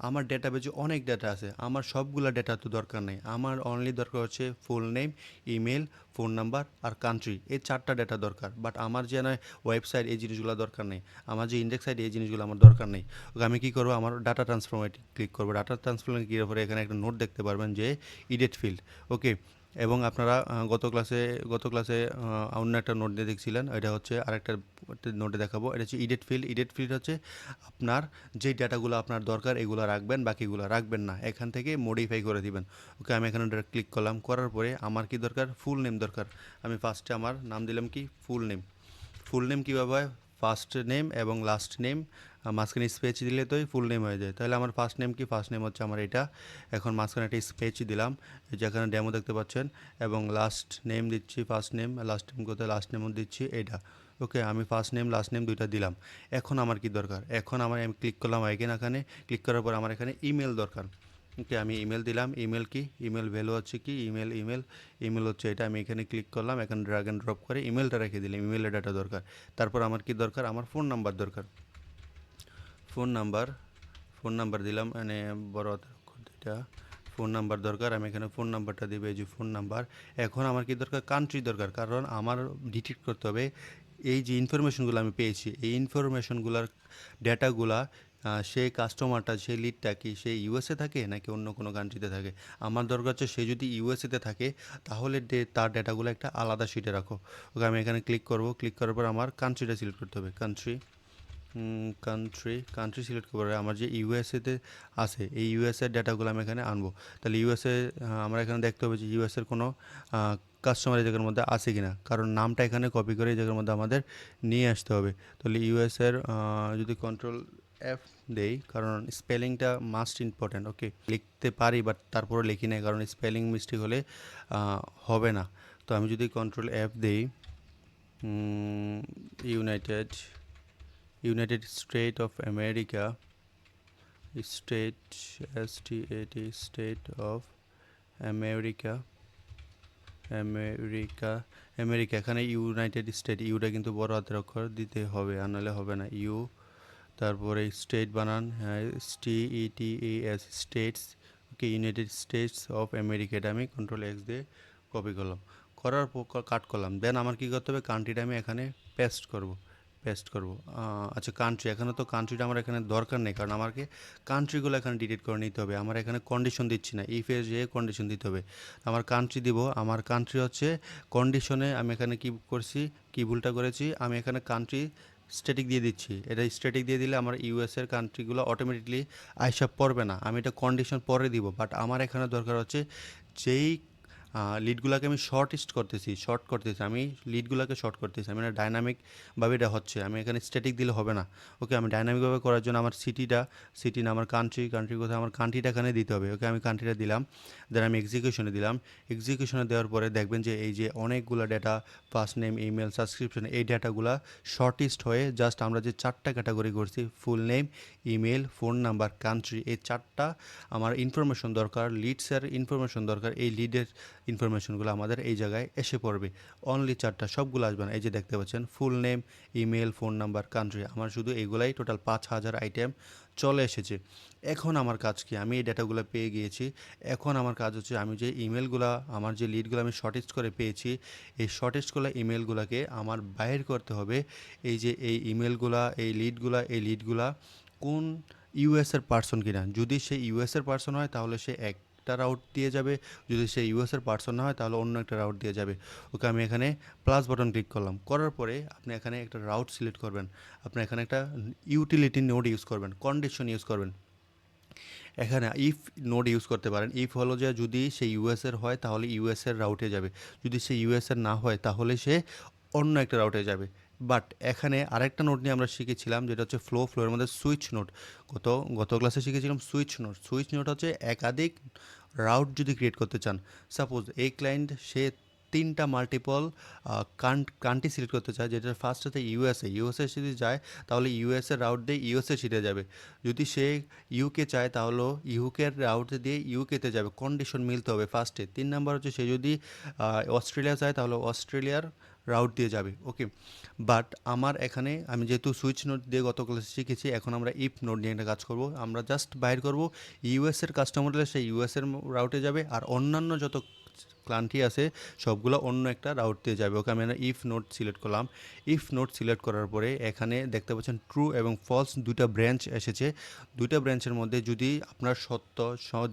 আমার ডেটাবেজে অনেক ডেটা আছে, আমার সবগুলো ডেটা তো দরকার নেই। আমার অনলি দরকার হচ্ছে full name, email, phone number আর কান্ট্রি, এই 4টা ডেটা দরকার। বাট আমার যে নয় ওয়েবসাইট, এই জিনিসগুলো দরকার নেই। আমার যে ইন্ডেক্স সাইট, এই জিনিসগুলো আমার দরকার নেই। ওকে, আমি কী করবো, আমার ডাটা ট্রান্সফর্মে ক্লিক করবো। ডাটা ট্রান্সফর্মে গিয়ে পরে এখানে একটা নোট দেখতে পারবেন যে ইডিট ফিল্ড। ওকে, এবং আপনারা গত ক্লাসে অন্য একটা নোট দিয়ে দেখছিলেন, এটা হচ্ছে আরেকটা নোটে দেখাবো। এটা হচ্ছে ইডিট ফিল্ড। ইডিট ফিল্ড হচ্ছে আপনার যেই ডাটাগুলো আপনার দরকার এগুলো রাখবেন, বাকিগুলো রাখবেন না, এখান থেকে মডিফাই করে দিবেন। ওকে, আমি এখানে ক্লিক করলাম। করার পরে আমার কি দরকার, ফুল নেম দরকার। আমি ফার্স্টে আমার নাম দিলাম কি, ফুল নেম। ফুল নেম কীভাবে হয়, ফার্স্ট নেম এবং লাস্ট নেম মাঝখানে স্পেচ দিলে তোই ফুল নেম হয়ে যায়। তাহলে আমার ফার্স্ট নেম কি, ফার্স্ট নেম হচ্ছে আমার এটা। এখন মাঝখানে একটা স্পেচ দিলাম, যেখানে ডেমো দেখতে পাচ্ছেন, এবং লাস্ট নেম দিচ্ছি ফার্স্ট নেম, লাস্ট নেম কোথায়, লাস্ট নেমও দিচ্ছি এটা। ওকে, আমি ফার্স্ট নেম লাস্ট নেম দুইটা দিলাম। এখন আমার কি দরকার, এখন আমি ক্লিক করলাম এখানে। ক্লিক করার পর আমার এখানে ইমেল দরকার। ওকে, আমি ইমেল দিলাম। ইমেল কি, ইমেল ভ্যালু হচ্ছে কি, ইমেল হচ্ছে এটা। আমি এখানে ক্লিক করলাম, এখানে ড্র্যাগ অ্যান্ড ড্রপ করে ইমেলটা রেখে দিলাম। ইমেলের ডাটা দরকার। তারপর আমার কি দরকার, আমার ফোন নাম্বার দরকার। ফোন নাম্বার ফোন নাম্বার দিলাম, মানে বড় হাতের অক্ষর দুইটা। ফোন নাম্বার দরকার, আমি এখানে ফোন নাম্বারটা দিবে, এই যে ফোন নাম্বার। এখন আমার কি দরকার, কান্ট্রি দরকার। কারণ আমার ডিটেক্ট করতে হবে এই যে ইনফরমেশনগুলো আমি পেয়েছি, এই ইনফরমেশনগুলোর ডেটাগুলা, সেই কাস্টমারটা, সেই লিডটা কি সে ইউএসএ থাকে নাকি অন্য কোনো কান্ট্রিতে থাকে। আমার দরকার হচ্ছে সে যদি ইউএসএতে থাকে তাহলে তার ডেটাগুলো একটা আলাদা শিটে রাখো। ওকে, আমি এখানে ক্লিক করব। ক্লিক করার পর আমার কান্ট্রিটা সিলেক্ট করতে হবে। কান্ট্রি সিলেক্ট করে আমার যে ইউএসএতে আছে এই ইউএসএর ডেটাগুলো আমি এখানে আনবো। তাহলে ইউএসএ আমরা এখানে দেখতে হবে যে ইউএসএর কোনো কাস্টমার এই জায়গার মধ্যে আছে কি না, কারণ নামটা এখানে কপি করে এই জায়গার মধ্যে আমাদের নিয়ে আসতে হবে। তাহলে ইউএসএর যদি কন্ট্রোল এফ দেই, কারণ স্পেলিংটা মাস্ট ইম্পর্ট্যান্ট। ওকে, লিখতে পারি বাট তারপরে লিখি না, কারণ স্পেলিং মিস্টেক হলে হবে না। তো আমি যদি কন্ট্রোল এফ দেই, United United state of America, state, STAT, state of America, America America এখানে ইউনাইটেড স্টেট, ইউটা কিন্তু বড় হাতের অক্ষর দিতে হবে, আর নাহলে হবে না। ইউ, তারপরে স্টেট বানান, হ্যাঁ, STETS, states. Okay, United states of America, এটা আমি কন্ট্রোল এক্স দিয়ে কপি করলাম। করার পর কাট করলাম। দেন আমার কী করতে হবে, কান্ট্রিটা আমি এখানে পেস্ট করব। আচ্ছা, কান্ট্রি, এখানে তো কান্ট্রিটা আমার এখানে দরকার নেই, কারণ আমাকে কান্ট্রিগুলো এখানে ডিলিট করে নিতে হবে। আমার এখানে কন্ডিশন দিচ্ছি না, ইফে যে কন্ডিশন দিতে হবে। আমার কান্ট্রি দিব। আমার কান্ট্রি হচ্ছে কন্ডিশনে, আমি এখানে কি করছি, কি ভুলটা করেছি, আমি এখানে কান্ট্রি স্ট্যাটিক দিয়ে দিচ্ছি। এটা স্ট্যাটিক দিয়ে দিলে আমার ইউএসের কান্ট্রিগুলো অটোমেটিকলি আইসা পড়বে না, আমি এটা কন্ডিশন পরে দিব। বাট আমার এখানে দরকার হচ্ছে যেই লিডগুলোকে আমি শর্ট করতেছি, আমি লিডগুলোকে শর্ট করতেছি, আমি এটা ডাইনামিকভাবে এটা হচ্ছে, আমি এখানে স্ট্যাটিক দিলে হবে না। ওকে, আমি ডাইনামিকভাবে করার জন্য আমার সিটি না, আমার কান্ট্রি কোথায়, আমার কান্ট্রিটা এখানে দিতে হবে। ওকে, আমি কান্ট্রিটা দিলাম। দেন আমি এক্সিকিউশনে দিলাম। এক্সিকিউশনে দেওয়ার পরে দেখবেন যে এই যে অনেকগুলো data, first name, email, subscription, এই ডেটাগুলো শর্টিস্ট হয়ে জাস্ট আমরা যে 4টা ক্যাটাগরি করছি, ফুল name, email, phone number, country, এই 4টা আমার ইনফরমেশন দরকার, লিডসের ইনফরমেশন দরকার। এই লিডের ইনফরমেশনগুলো আমাদের এই জায়গায় এসে পড়বে। অনলি 4টা, সবগুলো আসবে না। এই যে দেখতে পাচ্ছেন ফুল name, email, phone number, country, আমার শুধু এগুলাই টোটাল 5000 আইটেম চলে এসেছে। এখন আমার কাজ কি? আমি এই ডেটাগুলো পেয়ে গিয়েছি। এখন আমার কাজ হচ্ছে আমি যে ইমেলগুলা, আমার যে লিডগুলো আমি শর্টেজ করে পেয়েছি, এই শর্টেজ করা ইমেলগুলোকে আমার বাইর করতে হবে। এই যে এই ইমেলগুলা, এই লিডগুলা কোন ইউএসের পার্সন কিনা। যদি সে ইউএসের পার্সন হয় তাহলে সে একটা রাউট দিয়ে যাবে, যদি সে ইউএসের পার্সন না হয় তাহলে অন্য একটা রাউট দিয়ে যাবে। ওকে, আমি এখানে প্লাস বাটন ক্লিক করলাম, করার পরে আপনি এখানে একটা রাউট সিলেক্ট করবেন। আপনি এখানে একটা ইউটিলিটি নোড ইউজ করবেন, কন্ডিশন ইউজ করবেন। এখানে ইফ নোড ইউজ করতে পারেন। ইফ হলো যে যদি সে ইউএসের হয় তাহলে ইউএসের রাউটে যাবে, যদি সে ইউএসের না হয় তাহলে সে অন্য একটা রাউটে যাবে। বাট এখানে আরেকটা নোট নিয়ে আমরা শিখেছিলাম, যেটা হচ্ছে ফ্লোর মধ্যে সুইচ নোট। গত গত ক্লাসে শিখেছিলাম সুইচ নোট হচ্ছে একাধিক রাউট যদি ক্রিয়েট করতে চান। সাপোজ এই ক্লায়েন্ট সে 3টা মাল্টিপল কান্ট্রি সিলেক্ট করতে চায়, যেটা ফার্স্ট হচ্ছে ইউএসএ যদি যায় তাহলে ইউএসএ রাউট দিয়ে ইউএসএ সিটে যাবে। যদি সে ইউকে চায় তাহলে ইউকের রাউট দিয়ে ইউকেতে যাবে, কন্ডিশন মিলতে হবে ফার্স্টে। 3 নাম্বার হচ্ছে সে যদি অস্ট্রেলিয়া চায় তাহলে অস্ট্রেলিয়ার রাউট দিয়ে যাবে। ওকে, বাট আমার এখানে আমি যেহেতু সুইচ নোট দিয়ে গত ক্লাসে শিখেছি, এখন আমরা ইফ নোট নিয়ে একটা কাজ করব। আমরা জাস্ট বাইর করব ইউএসের কাস্টমার হলে সেই ইউএসের রাউটে যাবে, আর অন্যান্য যত ক্লান্টি আছে সবগুলো অন্য একটা রাউট দিয়ে যাবে। ওকে, আমি ইফ নোট সিলেক্ট করলাম। ইফ নোট সিলেক্ট করার পরে এখানে দেখতে পাচ্ছেন ট্রু এবং ফলস দুইটা ব্রাঞ্চ এসেছে। দুইটা ব্রাঞ্চের মধ্যে যদি আপনার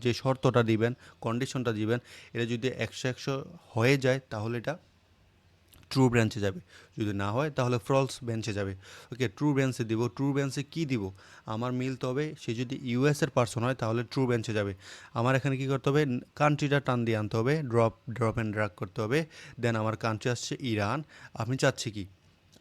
যে শর্তটা দিবেন, কন্ডিশনটা দিবেন, এটা যদি 100 হয়ে যায় তাহলে এটা ট্রু ব্রাঞ্চে যাবে, যদি না হয় তাহলে ফলস ব্রাঞ্চে যাবে। ওকে, ট্রু ব্রাঞ্চে দিব। ট্রু ব্রাঞ্চে কী দিব? আমার মিলতে হবে সে যদি ইউএসের পার্সন হয় তাহলে ট্রু ব্রাঞ্চে যাবে। আমার এখানে কী করতে হবে? কান্ট্রিটা টান দিয়ে আনতে হবে, ড্রপ অ্যান্ড ড্রাগ করতে হবে। দেন আমার কান্ট্রি আসছে ইরান। আমি চাচ্ছি কি?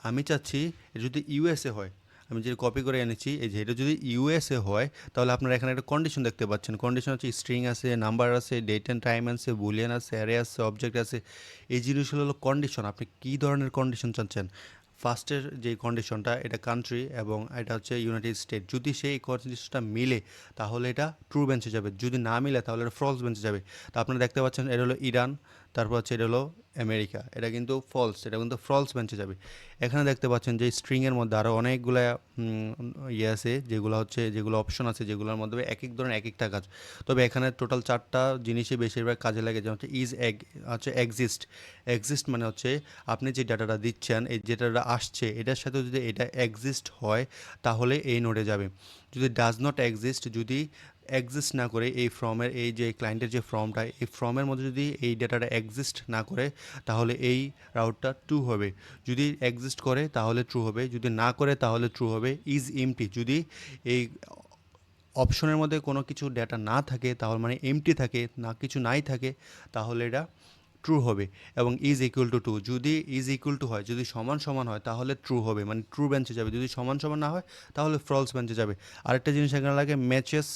আমি চাচ্ছি যদি ইউএসএ হয়, আমি যে কপি করে এনেছি, এই যে এটা যদি ইউএসএ হয় তাহলে আপনারা এখানে একটা কন্ডিশন দেখতে পাচ্ছেন। কন্ডিশন হচ্ছে স্ট্রিং আছে, নাম্বার আছে, ডেট অ্যান্ড টাইম আছে, বুলিয়ান আছে, অ্যারে আছে, অবজেক্ট আছে। এই জিনিসগুলো হলো কন্ডিশন। আপনি কী ধরনের কন্ডিশন চাচ্ছেন? ফার্স্টের যে কন্ডিশনটা এটা কান্ট্রি এবং এটা হচ্ছে ইউনাইটেড স্টেট। যদি সেই কন্ডিশনটা মিলে তাহলে এটা ট্রু বেঞ্চে যাবে, যদি না মিলে তাহলে এটা ফলস বেঞ্চে যাবে। তো আপনারা দেখতে পাচ্ছেন এটা হলো ইরান, তারপর হচ্ছে এটা হলো আমেরিকা, এটা কিন্তু ফলস, এটা কিন্তু ফলস বেঞ্চে যাবে। এখানে দেখতে পাচ্ছেন যে স্ট্রিংয়ের মধ্যে আরও অনেকগুলো আছে, যেগুলো অপশন আছে, যেগুলোর মধ্যে এক এক ধরনের এক একটা কাজ। তবে এখানে টোটাল 4টা জিনিসই বেশিরভাগ কাজে লাগে, যেমন হচ্ছে হচ্ছে এক্সিস্ট মানে হচ্ছে আপনি যে ডাটাটা দিচ্ছেন, এই যেটা আসছে এটার সাথে যদি এটা এক্সিস্ট হয় তাহলে এই নোডে যাবে। যদি ডাজ নট এক্সিস্ট, যদি এক্সিস্ট না করে এই ফর্মের, এই যে ক্লায়েন্টের যে ফর্মটা, এই ফর্মের মধ্যে যদি এই ডেটাটা এক্সিস্ট না করে তাহলে এই রাউটটা ট্রু হবে। যদি এক্সিস্ট করে তাহলে ট্রু হবে, যদি না করে তাহলে ট্রু হবে। ইজ এমটি, যদি এই অপশনের মধ্যে কোনো কিছু ডেটা না থাকে তাহলে মানে এমটি থাকে, না কিছু নাই থাকে, তাহলে এটা ট্রু হবে। এবং ইজ ইকুয়াল টু টু, যদি ইজ ইকুয়াল টু হয়, যদি সমান সমান হয় তাহলে ট্রু হবে, মানে ট্রু বেঞ্চে যাবে। যদি সমান সমান না হয় তাহলে ফলস বেঞ্চে যাবে। আরেকটা জিনিস এখানে লাগে ম্যাচেস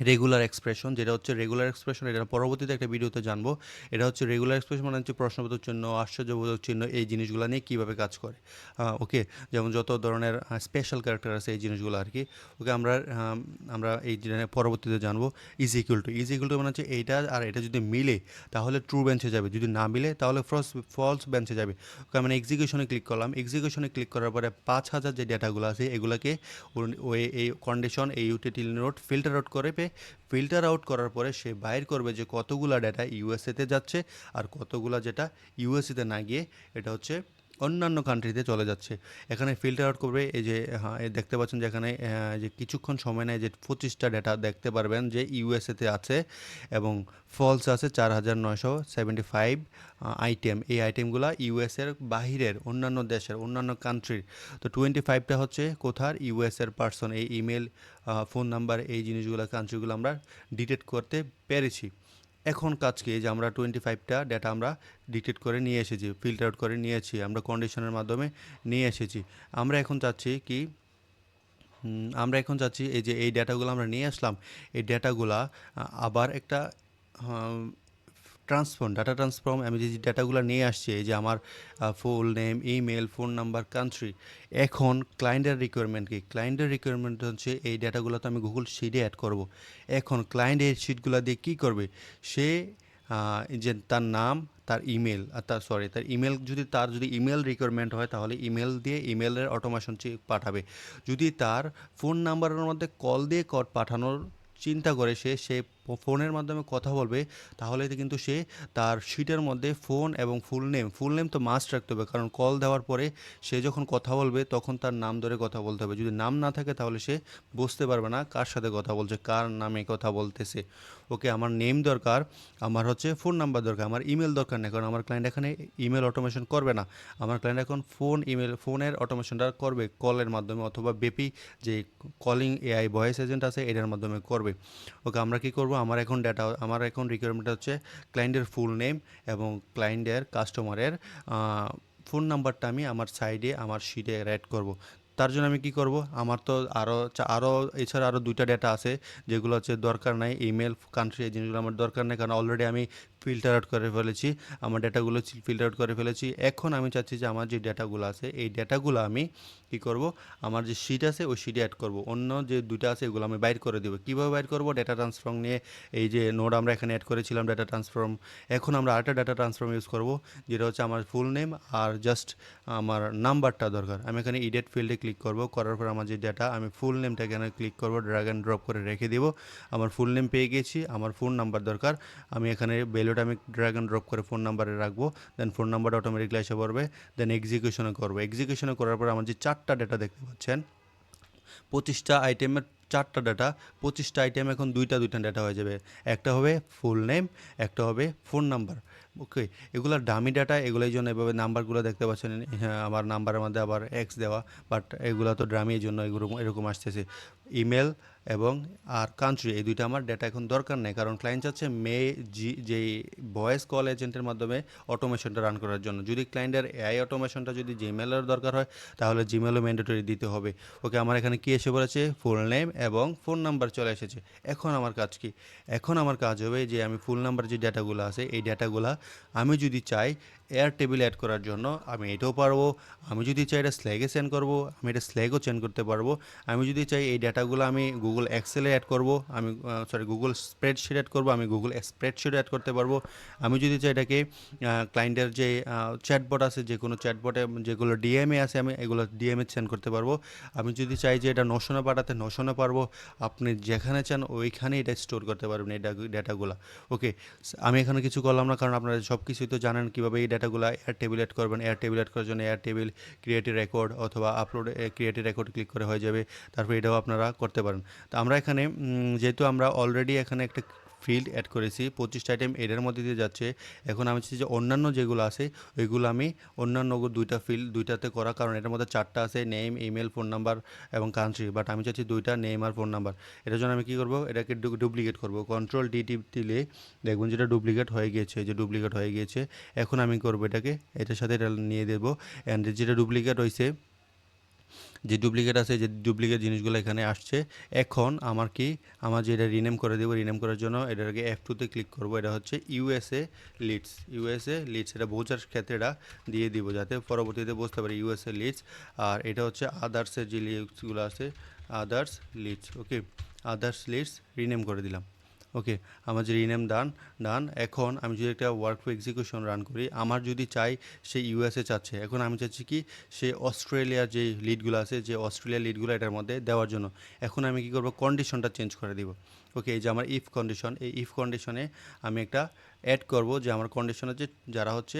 রেগুলার এক্সপ্রেশন, যেটা হচ্ছে রেগুলার এক্সপ্রেশন, এটা পরবর্তীতে একটা ভিডিওতে জানবো। এটা হচ্ছে রেগুলার এক্সপ্রেশন মানে হচ্ছে প্রশ্নবোধক চিহ্ন, আশ্চর্যবোধক চিহ্ন, এই জিনিসগুলো নিয়ে কীভাবে কাজ করে। ওকে, যেমন যত ধরনের স্পেশাল ক্যারেক্টার আছে এই জিনিসগুলো আর কি। ওকে, আমরা এই পরবর্তীতে জানবো। ইজ ইকুয়াল টু মানে হচ্ছে এইটা আর এটা যদি মিলে তাহলে ট্রু বেঞ্চে যাবে, যদি না মিলে তাহলে ফলস বেঞ্চে যাবে। ওকে, আমি এক্সিকিউশনে ক্লিক করলাম। এক্সিকিউশনে ক্লিক করার পরে 5000 যে ডেটাগুলো আছে এগুলোকে ওই এই কন্ডিশন, এই ইউটিলিটি নোট ফিল্টার আউট করার পরে সে বাইর করবে যে কতগুলা ডেটা ইউএসএতে যাচ্ছে আর কতগুলা যেটা ইউএসএতে না গিয়ে এটা হচ্ছে অন্যান্য কান্ট্রিতে চলে যাচ্ছে। এখানে ফিল্টার আউট করবে। এই যে হ্যাঁ, দেখতে পাচ্ছেন যে এখানে যে কিছুক্ষণ সময় নেয় যে 25টা ডেটা দেখতে পারবেন যে ইউএসএতে আছে এবং ফলস আছে 4975 আইটেম। এই আইটেমগুলো ইউএসের বাহিরের অন্যান্য দেশের, অন্যান্য কান্ট্রির। তো 25টা হচ্ছে কোথার? ইউএসের পার্সন। এই ইমেল, ফোন নাম্বার, এই জিনিসগুলো, কান্ট্রিগুলো আমরা ডিটেক্ট করতে পেরেছি। এখন কাজ কি? যে আমরা 25টা ডেটা আমরা ডিটেক্ট করে নিয়ে এসেছি, ফিল্টার আউট করে নিয়েছি, আমরা কন্ডিশনের মাধ্যমে নিয়ে এসেছি। আমরা এখন চাচ্ছি কি? আমরা এখন চাচ্ছি এই যে এই ডেটাগুলো আমরা নিয়ে আসলাম, এই ডেটাগুলা আবার একটা ডাটা ট্রান্সফর্ম, আমি যে ডেটাগুলো নিয়ে আসছি, এই যে আমার ফুল name, email, phone number, country. এখন ক্লায়েন্টের রিকোয়ারমেন্ট কি? ক্লায়েন্টের রিকোয়ারমেন্ট হচ্ছে এই ডেটাগুলো তো আমি গুগল শিটে অ্যাড করব। এখন ক্লায়েন্ট এই শিটগুলো দিয়ে কী করবে? সে যে তার নাম, তার ইমেল, আর তার ইমেল, যদি ইমেল রিকোয়ারমেন্ট হয় তাহলে ইমেল দিয়ে ইমেলের অটোমেশন পাঠাবে। যদি তার ফোন নাম্বারের মধ্যে কল দিয়ে পাঠানোর চিন্তা করে সে ফোনের মাধ্যমে কথা বলবে, তাহলে কিন্তু সে তার শিটের মধ্যে ফোন এবং ফুল নেম তো মাস্ট রাখতে হবে, কারণ কল দেওয়ার পরে সে যখন কথা বলবে তখন তার নাম ধরে কথা বলতে হবে। যদি নাম না থাকে তাহলে সে বুঝতে পারবে না কার সাথে কথা বলছে, কার নামে কথা বলতেছে। ওকে, আমার নেম দরকার, আমার হচ্ছে ফোন নাম্বার দরকার, আমার ইমেল দরকার নেই, কারণ আমার ক্লায়েন্ট এখানে ইমেল অটোমেশন করবে না। আমার ক্লায়েন্ট এখন ফোনের অটোমেশনটা করবে কলের মাধ্যমে, অথবা বেপি যে কলিং এআই ভয়েস এজেন্ট আছে এটার মাধ্যমে করবে। ওকে, আমরা কি করব, আমার এখন রিকোয়ারমেন্ট হচ্ছে ক্লায়েন্টের ফুল নেম এবং ক্লায়েন্টের কাস্টমারের ফোন নাম্বারটা আমি আমার সাইডে আমার শিটে অ্যাড করব। তার জন্য আমি কি করব, আমার তো আরও এছাড়া আরও দুইটা ডেটা আছে যেগুলো হচ্ছে দরকার নাই, ইমেল, কান্ট্রি, এই জিনিসগুলো আমার দরকার নেই, কারণ অলরেডি আমি ফিল্টার আউট করে ফেলেছি, আমার ডেটাগুলো ফিল্টার আউট করে ফেলেছি। এখন আমি চাচ্ছি যে আমার যে ডেটাগুলো আছে এই ডেটাগুলো আমি কি করব, আমার যে শিট আছে ওই শিটে অ্যাড করব। অন্য যে দুটো আছে এগুলো আমি বাইর করে দেবো। কীভাবে বাইর করব, ডেটা ট্রান্সফর্ম নিয়ে, এই যে নোড আমরা এখানে অ্যাড করেছিলাম ডেটা ট্রান্সফর্ম, এখন আমরা আরেকটা ডেটা ট্রান্সফর্ম ইউজ করব, যেটা হচ্ছে আমার ফুল নেম আর জাস্ট আমার নাম্বারটা দরকার। আমি এখানে ইডিট ফিল্ডে ক্লিক করব, করার পর আমার যে ডেটা, আমি ফুল নেমটা এখানে ক্লিক করব, ড্র্যাগ অ্যান্ড ড্রপ করে রেখে দিব। আমার ফুল নেম পেয়ে গেছি, আমার ফোন নাম্বার দরকার, আমি এখানে ভ্যালুটা আমি ড্র্যাগ অ্যান্ড ড্রপ করে ফোন নাম্বারে রাখবো, দেন ফোন নাম্বারটা অটোমেটিকলি এসে পড়বে, দেন এক্সিকিউশনে করবো। এক্সিকিউশনে করার পর আমার যে চারটা ডেটা দেখতে পাচ্ছেন, 25টা আইটেমের চারটা ডাটা, 25টা আইটেম এখন দুইটা দুইটা ডাটা হয়ে যাবে। একটা হবে ফুল নেম, একটা হবে ফোন নাম্বার। ওকে, এগুলো ডামি ডাটা, এগুলো এই জন্য এভাবে নাম্বারগুলো দেখতে পাচ্ছেন। হ্যাঁ, আমার নাম্বারের মধ্যে আবার এক্স দেওয়া, বাট এগুলো তো ডামি, এই জন্য এগুলো এরকম আসতেছে। ইমেল এবং আর কান্ট্রি, এই দুইটা আমার ডেটা এখন দরকার নেই, কারণ ক্লায়েন্ট চাচ্ছে যেই ভয়েস কল এজেন্টের মাধ্যমে অটোমেশনটা রান করার জন্য। যদি ক্লায়েন্টের এআই অটোমেশনটা যদি জিমেলের দরকার হয় তাহলে জিমেলও ম্যান্ডেটরি দিতে হবে। ওকে, আমার এখানে কি এসে পড়েছে, ফুল নেম এবং ফোন নাম্বার চলে এসেছে। এখন আমার কাজ কি, এখন আমার কাজ হবে যে আমি ফুল নাম্বার যে ডেটাগুলো আছে এই ডেটাগুলো আমি যদি চাই এয়ার টেবিল অ্যাড করার জন্য আমি এটাও পারবো। আমি যদি চাই এটা স্ল্যাগে সেন্ড করবো, আমি এটা স্ল্যাগও চেঞ্জ করতে পারবো। আমি যদি চাই এই ডেটাগুলো আমি গুগল এক্সেলে অ্যাড করবো, আমি গুগল স্প্রেডশিট অ্যাড করবো, আমি গুগল স্প্রেডশিট অ্যাড করতে পারবো। আমি যদি চাই এটাকে ক্লায়েন্টের যে চ্যাটবট আছে, যে কোনো চ্যাটবটে যেগুলো ডিএমএ আছে আমি এগুলো ডিএমএ সেন্ড করতে পারবো। আমি যদি চাই যে এটা নোশনে পাঠাতে নোশনে পারবো। আপনি যেখানে চান ওইখানে এটা স্টোর করতে পারবেন এই ডেটাগুলো। ওকে, আমি এখানে কিছু করলাম না, কারণ আপনারা সব কিছুই তো জানেন কীভাবে এই ডেটাগুলো এয়ার টেবিল অ্যাড করবেন। এয়ার টেবিল অ্যাড করার জন্য এয়ার টেবিল ক্রিয়েটিভ রেকর্ড অথবা আপলোড ক্রিয়েটিভ রেকর্ড ক্লিক করে হয়ে যাবে, তারপর এটাও আপনারা করতে পারেন। তো আমরা এখানে যেহেতু আমরা অলরেডি এখানে একটা ফিল্ড অ্যাড করেছি, 25টা আইটেম এর মধ্যে দিয়ে যাচ্ছে। এখন আমি চাচ্ছি যে অন্যান্য যেগুলো আছে ওইগুলো আমি অন্যান্য দুইটা ফিল্ড দুইটাতে করা, কারণ এটার মধ্যে চারটা আছে, নেম, ইমেল, ফোন নাম্বার এবং কান্ট্রি, বাট আমি চাচ্ছি দুইটা, নেম আর ফোন নাম্বার। এটার জন্য আমি কী করবো, এটাকে ডুপ্লিকেট করবো, কন্ট্রোল ডি টিপ দিলে দেখবেন যেটা ডুপ্লিকেট হয়ে গিয়েছে, যে ডুপ্লিকেট হয়ে গিয়েছে। এখন আমি করবো এটাকে এটার সাথে এটা নিয়ে দেবো, অ্যান্ড যেটা ডুপ্লিকেট হয়েছে, যে ডুপ্লিকেট আছে, যে ডুপ্লিকেট জিনিসগুলো এখানে আসছে। এখন আমার যে এটা রিনেম করে দেবো, রিনেম করার জন্য এটাকে F2-তে ক্লিক করব। এটা হচ্ছে ইউএসএ লিডস, এটা বোঝার ক্ষেত্রে এটা দিয়ে দিব যাতে পরবর্তীতে বুঝতে পারি ইউএসএ লিডস। আর এটা হচ্ছে আদার্সের যে লিডসগুলো আছে, আদার্স লিডস। ওকে, আদার্স লিডস রিনেম করে দিলাম। ওকে, আমার যে রিনেম ডান। এখন আমি যদি একটা ওয়ার্ক ফ্লো এক্সিকিউশন রান করি, আমার যদি চাই সে ইউএসএ চাচ্ছে, এখন আমি চাচ্ছি কি সে অস্ট্রেলিয়ার যে লিডগুলো আছে, যে অস্ট্রেলিয়ার লিডগুলো এটার মধ্যে দেওয়ার জন্য। এখন আমি কি করব, কন্ডিশনটা চেঞ্জ করে দিব। ওকে, এই যে আমার ইফ কন্ডিশন, এই ইফ কন্ডিশনে আমি একটা অ্যাড করব যে আমার কন্ডিশন হচ্ছে যারা হচ্ছে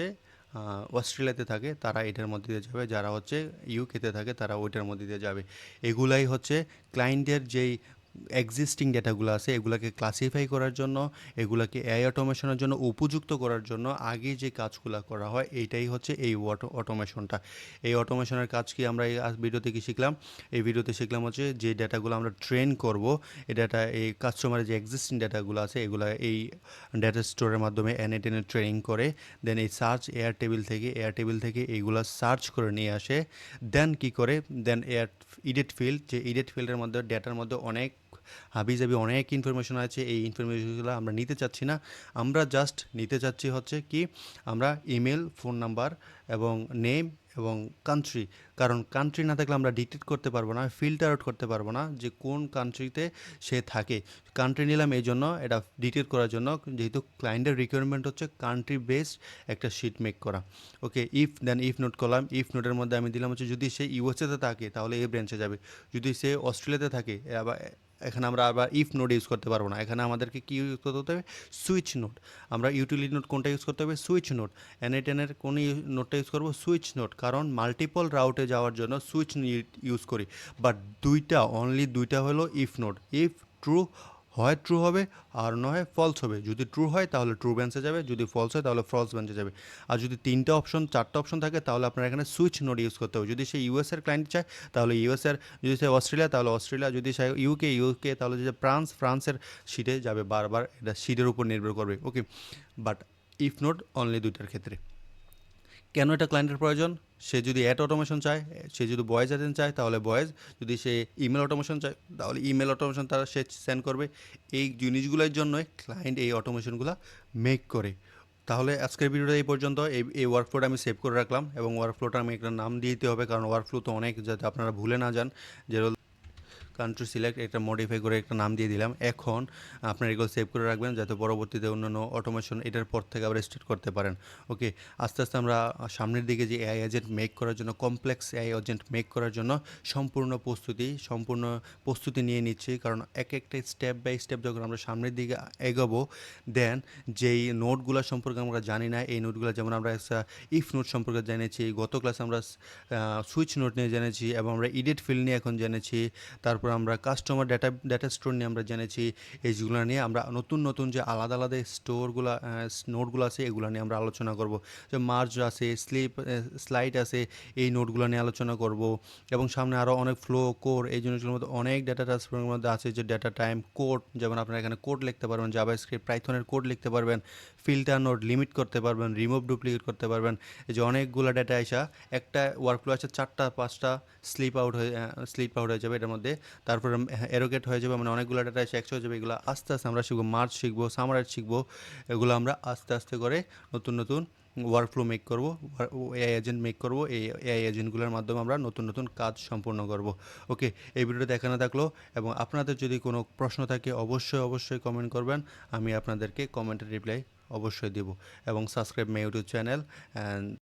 অস্ট্রেলিয়াতে থাকে তারা এটার মধ্যে দিয়ে যাবে, যারা হচ্ছে ইউকেতে থাকে তারা ওইটার মধ্যে দিয়ে যাবে। এগুলাই হচ্ছে ক্লায়েন্টের যেই এক্সিস্টিং ডেটাগুলো আছে এগুলাকে ক্লাসিফাই করার জন্য, এগুলাকে এআই অটোমেশনের জন্য উপযুক্ত করার জন্য আগে যে কাজগুলো করা হয় এইটাই হচ্ছে এই অটোমেশনটা। এই অটোমেশনের কাজ কি আমরা এই ভিডিওতে কি শিখলাম, এই ভিডিওতে শিখলাম হচ্ছে যে ডেটাগুলো আমরা ট্রেন করব, এই ডেটা এই কাস্টমারের যে এক্সিস্টিং ডেটাগুলো আছে এগুলো এই ডেটা স্টোরের মাধ্যমে এনে টেনে ট্রেনিং করে, দেন এই সার্চ এয়ার টেবিল থেকে এইগুলো সার্চ করে নিয়ে আসে। দেন কি করে, দেন ইডিট ফিল্ড, যে ইডিট ফিল্ডের মধ্যে ডেটার মধ্যে অনেক হাবিজাবি অনেক ইনফরমেশন আছে, এই ইনফরমেশনগুলো আমরা নিতে চাচ্ছি না। আমরা জাস্ট নিতে চাচ্ছি হচ্ছে কি, আমরা ইমেল, ফোন নাম্বার এবং নেম এবং কান্ট্রি। কারণ কান্ট্রি না থাকলে আমরা ডিটেক্ট করতে পারবো না, ফিল্টার আউট করতে পারবো না যে কোন কান্ট্রিতে সে থাকে। কান্ট্রি নিলাম এই জন্য, এটা ডিটেক্ট করার জন্য, যেহেতু ক্লায়েন্টের রিকোয়ারমেন্ট হচ্ছে কান্ট্রি বেসড একটা শিট মেক করা। ওকে, ইফ নোট করলাম। ইফ নোটের মধ্যে আমি দিলাম হচ্ছে যদি সে ইউএসএতে থাকে তাহলে এই ব্রাঞ্চে যাবে, যদি সে অস্ট্রেলিয়াতে থাকে আবার এখানে আমরা আবার ইফ নোট ইউজ করতে পারবো না, এখানে আমাদেরকে কী ইউজ করতে হবে, সুইচ নোট। আমরা ইউটিলিটি নোট কোনটা ইউজ করতে হবে, সুইচ নোট। এনএ10-এর কোন নোটটা ইউজ করবো, সুইচ নোট, কারণ মাল্টিপল রাউটে যাওয়ার জন্য সুইচ ইউজ করি। বাট অনলি দুইটা হলো ইফ নোট। ইফ ট্রু হয় ট্রু হবে, আর নয় ফলস হবে। যদি ট্রু হয় তাহলে ট্রু ব্রাঞ্চে যাবে, যদি ফলস হয় তাহলে ফলস ব্রাঞ্চে যাবে। আর যদি চারটা অপশন থাকে তাহলে আপনার এখানে সুইচ নোট ইউজ করতে হবে। যদি সে ইউএসএর ক্লায়েন্ট চায় তাহলে ইউএসএর, যদি সে অস্ট্রেলিয়া তাহলে অস্ট্রেলিয়া, যদি সে ইউকে তাহলে যদি ফ্রান্সের শিটে যাবে বারবার, এটা শিটের উপর নির্ভর করবে। ওকে, বাট ইফ নোট অনলি দুইটার ক্ষেত্রে। কেন এটা ক্লায়েন্টের প্রয়োজন, সে যদি অ্যাড অটোমেশন চায়, সে যদি ভয়েস এজেন্ট চায় তাহলে ভয়েস, যদি সে ইমেল অটোমেশন চায় তাহলে ইমেল অটোমেশন তারা সে সেন্ড করবে। এই জিনিসগুলোর জন্যই ক্লায়েন্ট এই অটোমেশনগুলো মেক করে। তাহলে আজকের ভিডিওটা এই পর্যন্ত। এই ওয়ার্কফ্লোটা আমি সেভ করে রাখলাম, এবং ওয়ার্কফ্লোটা আমি একটা নাম দিয়ে দিতে হবে, কারণ ওয়ার্কফ্লো তো অনেক, যাতে আপনারা ভুলে না যান। যে কান্ট্রি সিলেক্ট, একটা মডিফাই করে একটা নাম দিয়ে দিলাম। এখন আপনার এগুলো সেভ করে রাখবেন যাতে পরবর্তীতে অন্যান্য অটোমেশন এটার পর থেকে আবার স্টার্ট করতে পারেন। ওকে, আস্তে আস্তে আমরা সামনের দিকে যে এআই এজেন্ট মেক করার জন্য, কমপ্লেক্স এআই এজেন্ট মেক করার জন্য সম্পূর্ণ প্রস্তুতি নিয়ে নিচ্ছি। কারণ একটা স্টেপ বাই স্টেপ যখন আমরা সামনের দিকে এগোবো, দেন যেই নোটগুলো সম্পর্কে আমরা জানি না, এই নোটগুলো, যেমন আমরা ইফ নোট সম্পর্কে জেনেছি, গত ক্লাসে আমরা সুইচ নোট নিয়ে জেনেছি, এবং আমরা ইডিট ফিল্ড নিয়ে এখন জেনেছি, তারপর আমরা কাস্টমার ডেটা স্টোর নিয়ে আমরা জেনেছি। এইগুলো নিয়ে আমরা নতুন যে আলাদা স্টোরগুলো, নোটগুলো আছে, এগুলো নিয়ে আমরা আলোচনা করব। যে মার্জ আছে, স্লাইড আছে, এই নোটগুলো নিয়ে আলোচনা করব। এবং সামনে আরও অনেক ফ্লো, কোর, এই জিনিসগুলোর মধ্যে অনেক ডেটা ট্রান্সফারের মধ্যে আছে, যে ডেটা টাইম, কোড, যেমন আপনারা এখানে কোড লিখতে পারবেন, জাভাস্ক্রিপ্ট, পাইথনের কোড লিখতে পারবেন, ফিল্টার নোট লিমিট করতে পারবেন, রিমুভ ডুপ্লিকেট করতে পারবেন। এই যে অনেকগুলো ডেটা আসা, একটা ওয়ার্কফ্লো আছে 4-5টা স্লিপ আউট হয়ে যাবে এটার মধ্যে। তারপরে এরোগেট হয়ে যাবে, মানে অনেকগুলো ডাটা এসে একশো হয়ে যাবে। এগুলো আস্তে আস্তে আমরা শিখবো, মার্চ শিখবো, সামারাইজ শিখবো। এগুলো আমরা আস্তে আস্তে করে নতুন ওয়ার্কফ্লো মেক করবো, এআই এজেন্ট মেক করবো। এই এআই এজেন্টগুলোর মাধ্যমে আমরা নতুন কাজ সম্পূর্ণ করব। ওকে, এই ভিডিওটা দেখানো থাকলো, এবং আপনাদের যদি কোনো প্রশ্ন থাকে অবশ্যই কমেন্ট করবেন, আমি আপনাদেরকে কমেন্টের রিপ্লাই অবশ্যই দেবো। এবং subscribe my YouTube channel, and